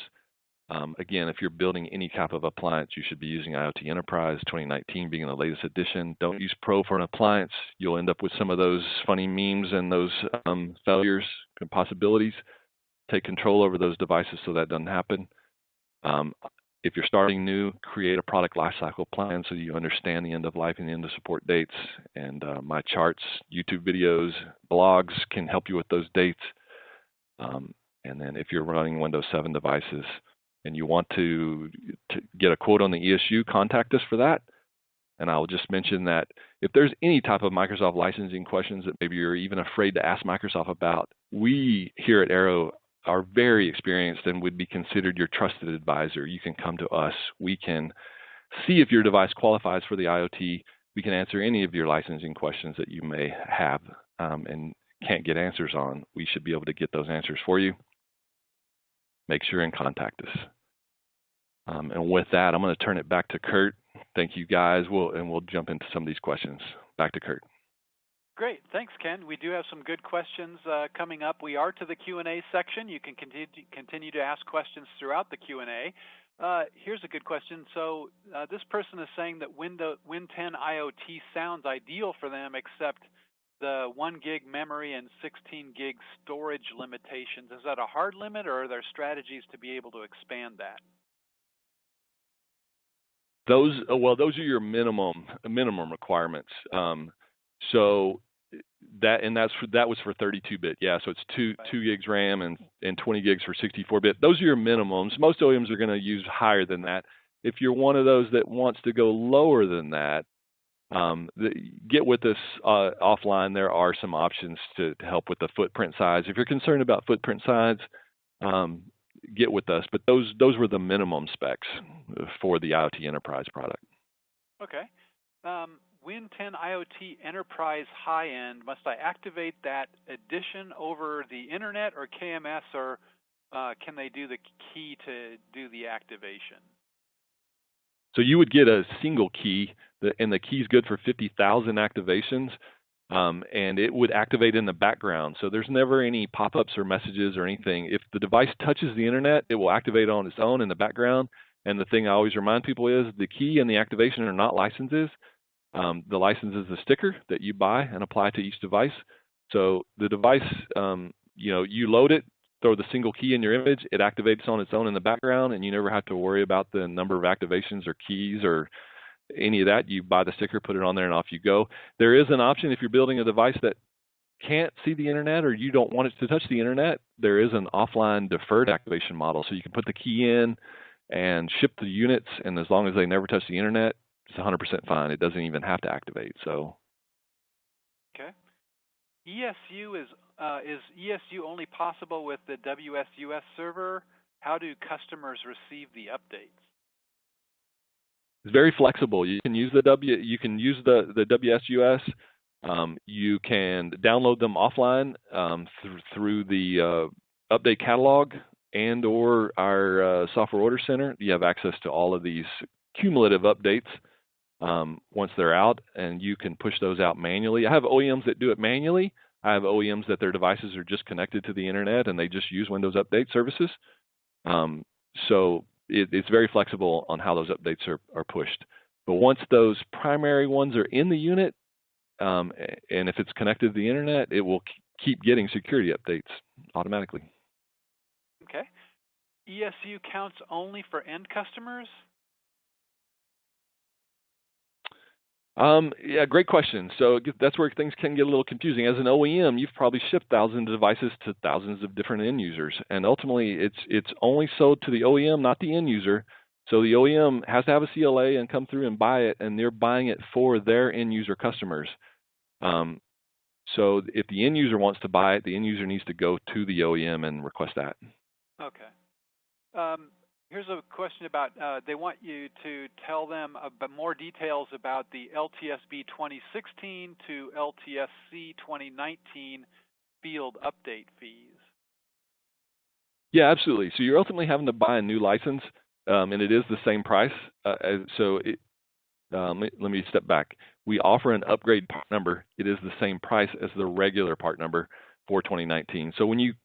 again, if you're building any type of appliance, you should be using IoT Enterprise 2019 being the latest edition. Don't use Pro for an appliance. You'll end up with some of those funny memes and those failures and possibilities. Take control over those devices so that doesn't happen. If you're starting new, create a product lifecycle plan so you understand the end of life and the end of support dates. And my charts, YouTube videos, blogs can help you with those dates. And then if you're running Windows 7 devices and you want to get a quote on the ESU, contact us for that. And I'll just mention that if there's any type of Microsoft licensing questions that maybe you're even afraid to ask Microsoft about, we here at Arrow are very experienced and would be considered your trusted advisor. You can come to us. We can see if your device qualifies for the IoT. We can answer any of your licensing questions that you may have and can't get answers on. We should be able to get those answers for you. Make sure and contact us. And with that, I'm going to turn it back to Kurt. Thank you, guys. We'll jump into some of these questions. Back to Kurt. Great. Thanks, Ken. We do have some good questions coming up. We are to the Q&A section. You can continue to ask questions throughout the Q&A. Here's a good question. So this person is saying that Win 10 IoT sounds ideal for them, except the 1 gig memory and 16 gig storage limitations. Is that a hard limit, or are there strategies to be able to expand that? Those are your minimum requirements. So that was for 32-bit. Yeah, so it's 2 gigs RAM and 20 gigs for 64-bit. Those are your minimums. Most OEMs are going to use higher than that. If you're one of those that wants to go lower than that, get with us offline. There are some options to help with the footprint size. If you're concerned about footprint size, get with us. But those were the minimum specs for the IoT Enterprise product. Okay. Win 10 IoT Enterprise high-end, must I activate that edition over the internet or KMS, or can they do the key to do the activation? So you would get a single key, and the key's good for 50,000 activations, and it would activate in the background. So there's never any pop-ups or messages or anything. If the device touches the internet, it will activate on its own in the background. And the thing I always remind people is the key and the activation are not licenses. The license is a sticker that you buy and apply to each device. So the device, you load it, throw the single key in your image, it activates on its own in the background, and you never have to worry about the number of activations or keys or any of that. You buy the sticker, put it on there, and off you go. There is an option if you're building a device that can't see the internet or you don't want it to touch the internet. There is an offline deferred activation model. So you can put the key in and ship the units, and as long as they never touch the internet, it's 100% fine. It doesn't even have to activate. So. Okay. ESU is ESU only possible with the WSUS server? How do customers receive the updates? It's very flexible. You can use the WSUS. You can download them offline through the update catalog and or our software order center, you have access to all of these cumulative updates once they're out, and you can push those out manually. I have OEMs that do it manually. I have OEMs that their devices are just connected to the internet and they just use Windows Update services. So it's very flexible on how those updates are pushed. But once those primary ones are in the unit, and if it's connected to the internet, it will keep getting security updates automatically. Okay. ESU counts only for end customers? Yeah, great question. So that's where things can get a little confusing. As an OEM, you've probably shipped thousands of devices to thousands of different end users, and ultimately it's only sold to the OEM, not the end user. So the OEM has to have a CLA and come through and buy it, and they're buying it for their end user customers. So if the end user wants to buy it, the end user needs to go to the OEM and request that. Okay. Here's a question about, they want you to tell them more details about the LTSB 2016 to LTSC 2019 field update fees. Yeah, absolutely. So you're ultimately having to buy a new license, and it is the same price. Let me step back. We offer an upgrade part number. It is the same price as the regular part number for 2019. So when you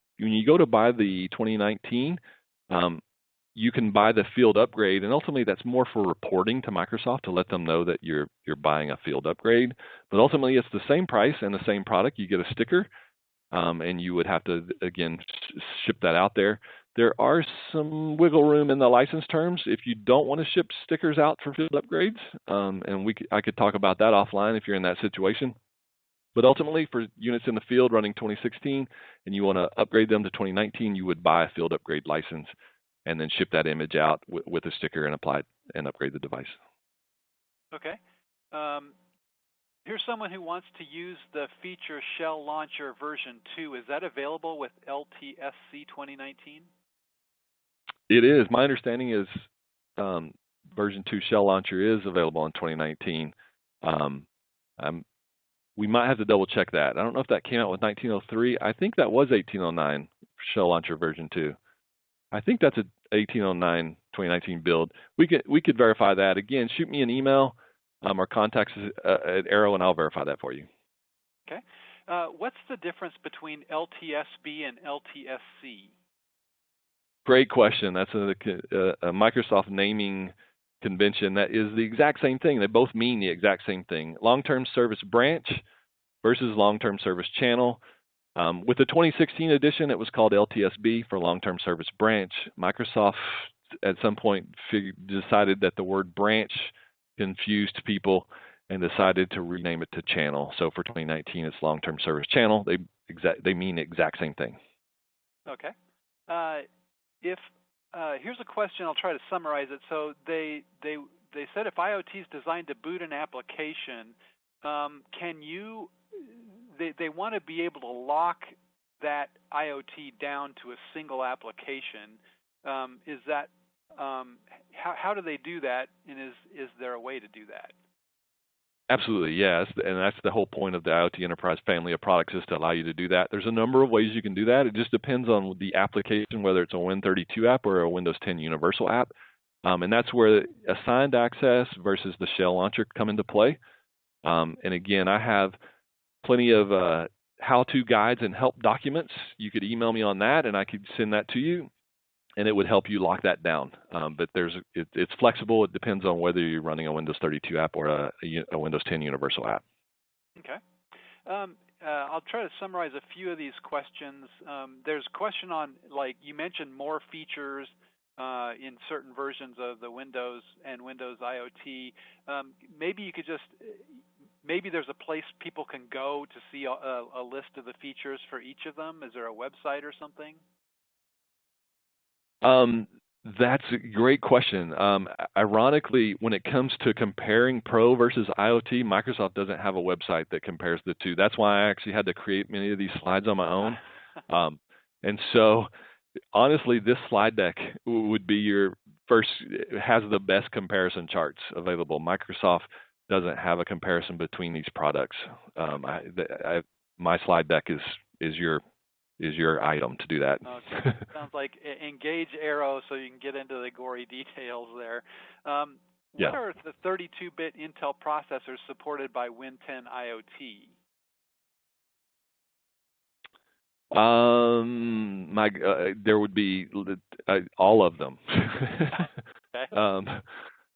go to buy the 2019, you can buy the field upgrade, and ultimately that's more for reporting to Microsoft to let them know that you're buying a field upgrade. But ultimately it's the same price and the same product. You get a sticker, and you would have to, again, ship that out there. There are some wiggle room in the license terms if you don't want to ship stickers out for field upgrades, and I could talk about that offline if you're in that situation. But ultimately, for units in the field running 2016 and you want to upgrade them to 2019, you would buy a field upgrade license and then ship that image out with a sticker and apply it and upgrade the device. Okay. Here's someone who wants to use the feature Shell Launcher version 2. Is that available with LTSC 2019? It is. My understanding is version 2 Shell Launcher is available in 2019. We might have to double check that. I don't know if that came out with 1903. I think that was 1809 Shell Launcher version 2. I think that's a 1809 2019 build. We could verify that. Again, shoot me an email or contacts at Arrow, and I'll verify that for you. Okay. What's the difference between LTSB and LTSC? Great question. That's a Microsoft naming convention. That is the exact same thing. They both mean the exact same thing. Long-term service branch versus long-term service channel. With the 2016 edition, it was called LTSB for long-term service branch. Microsoft at some point decided that the word branch confused people and decided to rename it to channel. So for 2019, it's long-term service channel. They mean the exact same thing. Okay. Here's a question. I'll try to summarize it. So they said if IoT is designed to boot an application, they want to be able to lock that IoT down to a single application. How do they do that, and is there a way to do that? Absolutely, yes, and that's the whole point of the IoT Enterprise family of products, is to allow you to do that. There's a number of ways you can do that. It just depends on the application, whether it's a Win32 app or a Windows 10 Universal app, and that's where assigned access versus the Shell Launcher come into play. And again, I have plenty of how-to guides and help documents. You could email me on that, and I could send that to you, and it would help you lock that down. But it's flexible. It depends on whether you're running a Windows 32 app or a Windows 10 Universal app. Okay. I'll try to summarize a few of these questions. There's a question on, like, you mentioned more features in certain versions of the Windows and Windows IoT. Maybe you could just, maybe there's a place people can go to see a list of the features for each of them. Is there a website or something? That's a great question. Ironically, when it comes to comparing Pro versus IoT, Microsoft doesn't have a website that compares the two. That's why I actually had to create many of these slides on my own. And so, honestly, this slide deck would be has the best comparison charts available. Microsoft doesn't have a comparison between these products. My slide deck is your is your item to do that. Okay. Sounds like engage arrow so you can get into the gory details there. What Yeah. are the 32-bit Intel processors supported by Win 10 IoT? There would be all of them. Okay.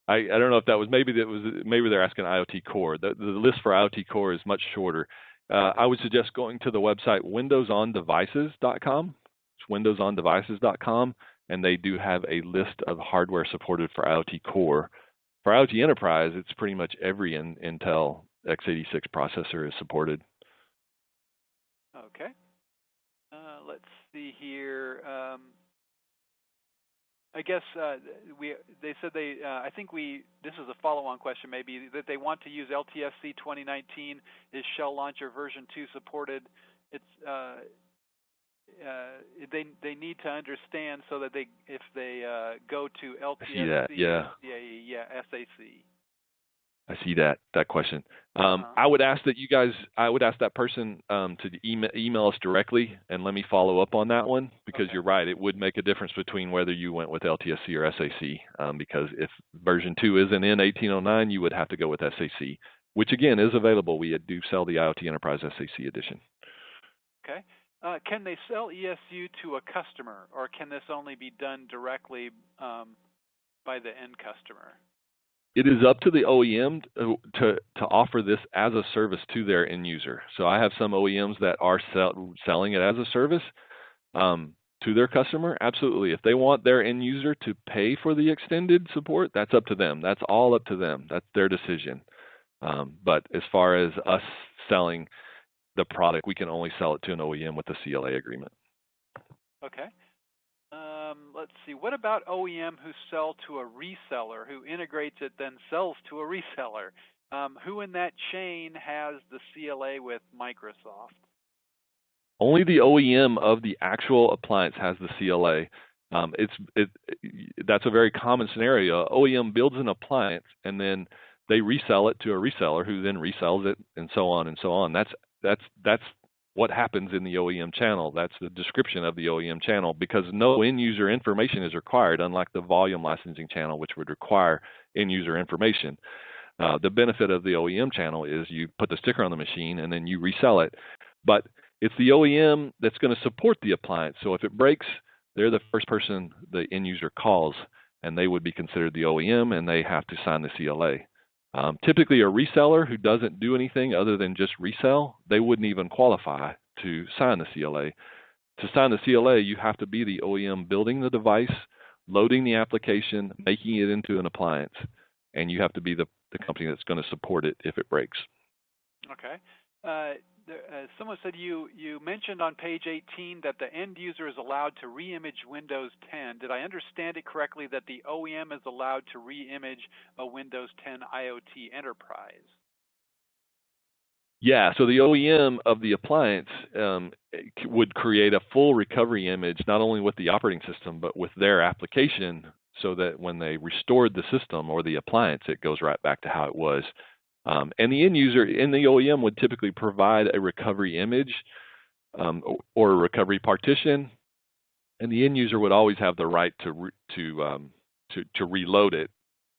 I don't know if that was maybe they're asking IoT Core. The list for IoT Core is much shorter. I would suggest going to the website windowsondevices.com. It's windowsondevices.com, and they do have a list of hardware supported for IoT Core. For IoT Enterprise, it's pretty much every Intel x86 processor is supported. Okay. Let's see here. I guess they said I think this is a follow-on question maybe, that they want to use LTSC 2019. Is Shell Launcher version 2 supported? It's they need to understand so that if they go to LTSC, I see that, yeah. SAC. I see that question. I would ask that person to email us directly and let me follow up on that one, because Okay. You're right. It would make a difference between whether you went with LTSC or SAC, because if version 2 isn't in 1809, you would have to go with SAC, which again is available. We do sell the IoT Enterprise SAC edition. Okay. Can they sell ESU to a customer, or can this only be done directly by the end customer? It is up to the OEM to offer this as a service to their end user. So I have some OEMs that are selling it as a service to their customer. Absolutely. If they want their end user to pay for the extended support, that's up to them. That's all up to them. That's their decision. But as far as us selling the product, we can only sell it to an OEM with a CLA agreement. Okay. Let's see. What about OEM who sell to a reseller, who integrates it then sells to a reseller? Who in that chain has the CLA with Microsoft? Only the OEM of the actual appliance has the CLA. That's a very common scenario. OEM builds an appliance and then they resell it to a reseller who then resells it, and so on and so on. That's what happens in the OEM channel. That's the description of the OEM channel, because no end user information is required, unlike the volume licensing channel, which would require end user information. The benefit of the OEM channel is you put the sticker on the machine and then you resell it. But it's the OEM that's going to support the appliance. So if it breaks, they're the first person the end user calls, and they would be considered the OEM, and they have to sign the CLA. Typically, a reseller who doesn't do anything other than just resell, they wouldn't even qualify to sign the CLA. To sign the CLA, you have to be the OEM building the device, loading the application, making it into an appliance, and you have to be the company that's going to support it if it breaks. Okay. Someone said you mentioned on page 18 that the end user is allowed to re-image Windows 10. Did I understand it correctly that the OEM is allowed to re-image a Windows 10 IoT Enterprise? Yeah, so the OEM of the appliance would create a full recovery image, not only with the operating system, but with their application, so that when they restored the system or the appliance, it goes right back to how it was. And the end user and the OEM would typically provide a recovery image or a recovery partition, and the end user would always have the right to reload it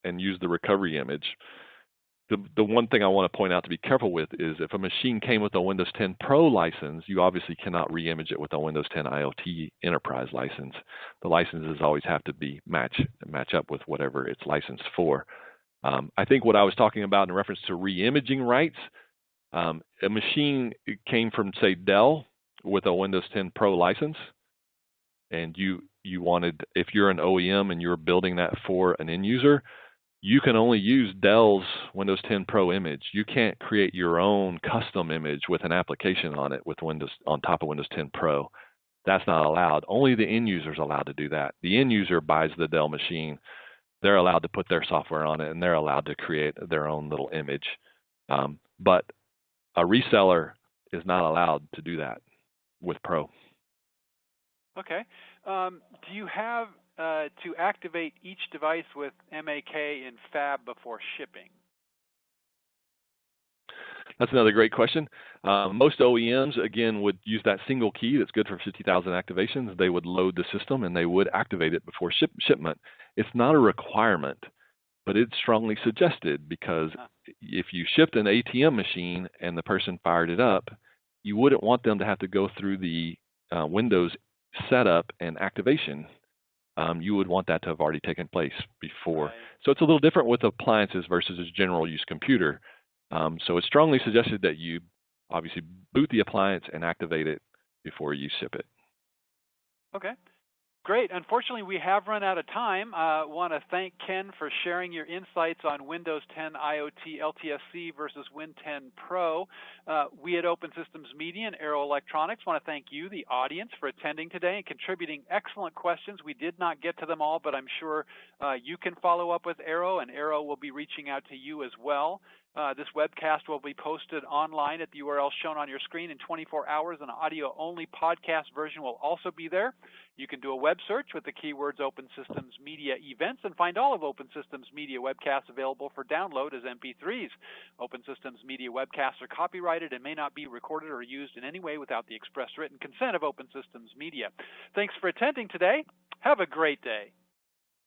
and use the recovery image. The one thing I want to point out to be careful with is if a machine came with a Windows 10 Pro license, you obviously cannot re-image it with a Windows 10 IoT Enterprise license. The licenses always have to be match up with whatever it's licensed for. I think what I was talking about in reference to re-imaging rights, a machine came from, say, Dell with a Windows 10 Pro license, and you wanted, if you're an OEM and you're building that for an end user, you can only use Dell's Windows 10 Pro image. You can't create your own custom image with an application on it with Windows on top of Windows 10 Pro. That's not allowed. Only the end user is allowed to do that. The end user buys the Dell machine. They're allowed to put their software on it, and they're allowed to create their own little image. But a reseller is not allowed to do that with Pro. Okay. Do you have to activate each device with MAK in fab before shipping? That's another great question. Most OEMs, again, would use that single key that's good for 50,000 activations. They would load the system and they would activate it before shipment. It's not a requirement, but it's strongly suggested because if you shipped an ATM machine and the person fired it up, you wouldn't want them to have to go through the Windows setup and activation. You would want that to have already taken place before. Right. So it's a little different with appliances versus a general use computer. So it's strongly suggested that you obviously boot the appliance and activate it before you ship it. Okay. Great. Unfortunately, we have run out of time. I want to thank Ken for sharing your insights on Windows 10 IoT LTSC versus Win 10 Pro. We at Open Systems Media and Arrow Electronics want to thank you, the audience, for attending today and contributing excellent questions. We did not get to them all, but I'm sure you can follow up with Arrow, and Arrow will be reaching out to you as well. This webcast will be posted online at the URL shown on your screen in 24 hours. An audio-only podcast version will also be there. You can do a web search with the keywords Open Systems Media Events and find all of Open Systems Media webcasts available for download as MP3s. Open Systems Media webcasts are copyrighted and may not be recorded or used in any way without the express written consent of Open Systems Media. Thanks for attending today. Have a great day.